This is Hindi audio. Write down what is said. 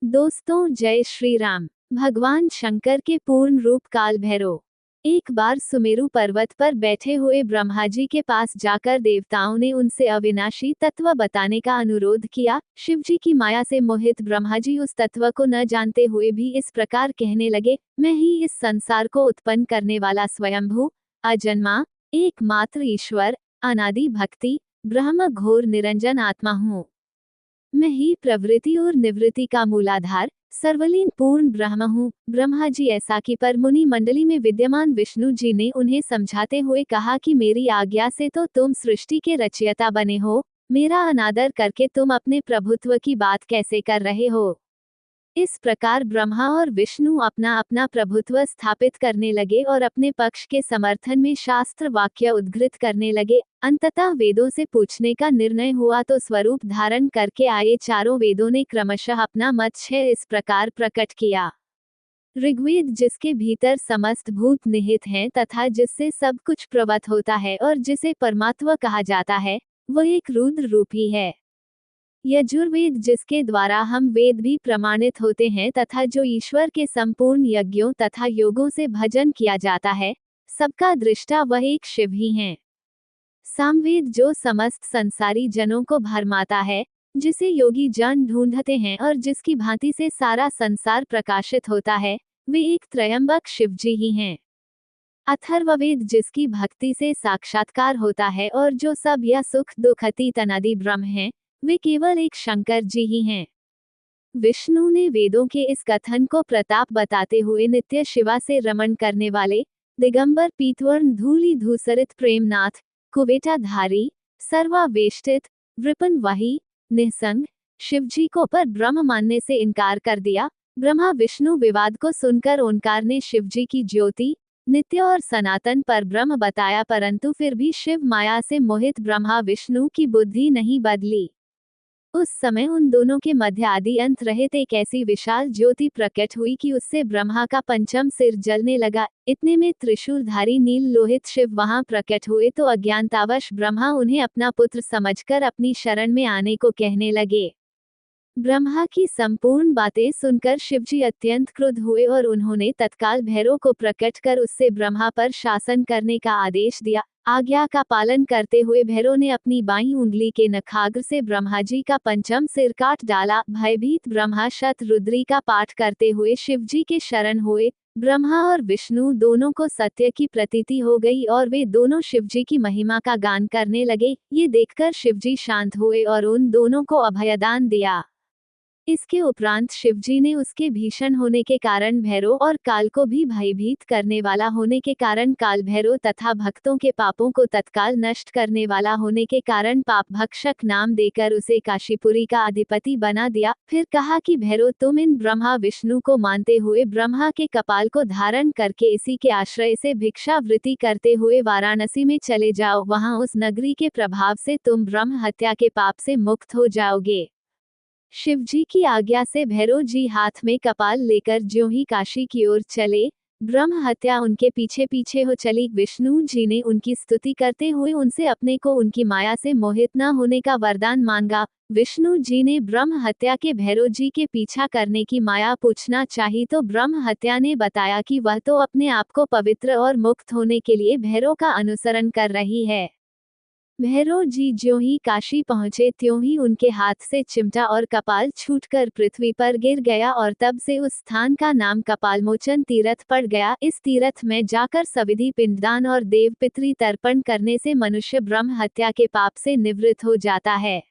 दोस्तों जय श्री राम। भगवान शंकर के पूर्ण रूप काल भैरव एक बार सुमेरु पर्वत पर बैठे हुए ब्रह्मा जी के पास जाकर देवताओं ने उनसे अविनाशी तत्व बताने का अनुरोध किया। शिव जी की माया से मोहित ब्रह्मा जी उस तत्व को न जानते हुए भी इस प्रकार कहने लगे, मैं ही इस संसार को उत्पन्न करने वाला स्वयंभू अजन्मा एकमात्र ईश्वर अनादि भक्ति ब्रह्म घोर निरंजन आत्मा हूँ। मैं ही प्रवृत्ति और निवृत्ति का मूलाधार सर्वलीन पूर्ण ब्रह्म हूँ। ब्रह्मा जी ऐसा कि पर मुनि मंडली में विद्यमान विष्णु जी ने उन्हें समझाते हुए कहा कि मेरी आज्ञा से तो तुम सृष्टि के रचयिता बने हो, मेरा अनादर करके तुम अपने प्रभुत्व की बात कैसे कर रहे हो। इस प्रकार ब्रह्मा और विष्णु अपना अपना प्रभुत्व स्थापित करने लगे और अपने पक्ष के समर्थन में शास्त्र वाक्य उद्धृत करने लगे। अंततः वेदों से पूछने का निर्णय हुआ तो स्वरूप धारण करके आए चारों वेदों ने क्रमशः अपना मत इस प्रकार प्रकट किया। ऋग्वेद जिसके भीतर समस्त भूत निहित हैं तथा जिससे सब कुछ प्रवत होता है और जिसे परमात्मा कहा जाता है, वह एक रुद्र रूपी है। यजुर्वेद जिसके द्वारा हम वेद भी प्रमाणित होते हैं तथा जो ईश्वर के संपूर्ण यज्ञों तथा योगों से भजन किया जाता है, सबका दृष्टा वह एक शिव ही हैं। सामवेद जो समस्त संसारी जनों को भरमाता है, जिसे योगी जन ढूंढते हैं और जिसकी भांति से सारा संसार प्रकाशित होता है, वे एक त्रयंबक शिव जी ही हैं। अथर्ववेद जिसकी भक्ति से साक्षात्कार होता है और जो सब या सुख दुख अतीत अनादि ब्रह्म हैं, वे केवल एक शंकर जी ही हैं। विष्णु ने वेदों के इस कथन को प्रताप बताते हुए नित्य शिवा से रमण करने वाले दिगंबर पीतवर्ण धूलि धूसरित प्रेमनाथ कुवेटाधारी सर्वावेष्टित वृपन वही निसंग शिवजी को पर ब्रह्म मानने से इनकार कर दिया। ब्रह्मा विष्णु विवाद को सुनकर ओंकार ने शिवजी की ज्योति नित्य और सनातन पर ब्रह्म बताया, परंतु फिर भी शिव माया से मोहित ब्रह्मा विष्णु की बुद्धि नहीं बदली। उस समय उन दोनों के मध्य आदि अंत रहित एक ऐसी विशाल ज्योति प्रकट हुई कि उससे ब्रह्मा का पंचम सिर जलने लगा। इतने में त्रिशूलधारी नील लोहित शिव वहां प्रकट हुए तो अज्ञानतावश ब्रह्मा उन्हें अपना पुत्र समझकर अपनी शरण में आने को कहने लगे। ब्रह्मा की संपूर्ण बातें सुनकर शिवजी अत्यंत क्रुद्ध हुए और उन्होंने तत्काल भैरव को प्रकट कर उससे ब्रह्मा पर शासन करने का आदेश दिया। आज्ञा का पालन करते हुए भैरव ने अपनी बाईं उंगली के नखाग्र से ब्रह्मा जी का पंचम सिर काट डाला। भयभीत ब्रह्मा शतरुद्री का पाठ करते हुए शिवजी के शरण हुए। ब्रह्मा और विष्णु दोनों को सत्य की प्रतीति हो गई और वे दोनों शिवजी की महिमा का गान करने लगे। ये देखकर शिवजी शांत हुए और उन दोनों को अभयदान दिया। इसके उपरांत शिवजी ने उसके भीषण होने के कारण भैरव और काल को भी भयभीत करने वाला होने के कारण काल भैरव तथा भक्तों के पापों को तत्काल नष्ट करने वाला होने के कारण पाप भक्षक नाम देकर उसे काशीपुरी का अधिपति बना दिया। फिर कहा कि भैरव तुम इन ब्रह्मा विष्णु को मानते हुए ब्रह्मा के कपाल को धारण करके इसी के आश्रय से भिक्षावृत्ति करते हुए वाराणसी में चले जाओ। वहां उस नगरी के प्रभाव से तुम ब्रह्म हत्या के पाप से मुक्त हो जाओगे। शिवजी की आज्ञा से भैरव जी हाथ में कपाल लेकर ज्यों ही काशी की ओर चले, ब्रह्म हत्या उनके पीछे पीछे हो चली। विष्णु जी ने उनकी स्तुति करते हुए उनसे अपने को उनकी माया से मोहित न होने का वरदान मांगा। विष्णु जी ने ब्रह्म हत्या के भैरव जी के पीछा करने की माया पूछना चाही तो ब्रह्म हत्या ने बताया कि वह तो अपने आप को पवित्र और मुक्त होने के लिए भैरव का अनुसरण कर रही है। भैरव जी ज्यों ही काशी पहुंचे त्यों ही उनके हाथ से चिमटा और कपाल छूटकर पृथ्वी पर गिर गया और तब से उस स्थान का नाम कपालमोचन तीर्थ पड़ गया। इस तीर्थ में जाकर सविधि पिंडदान और देव पितृ तर्पण करने से मनुष्य ब्रह्म हत्या के पाप से निवृत्त हो जाता है।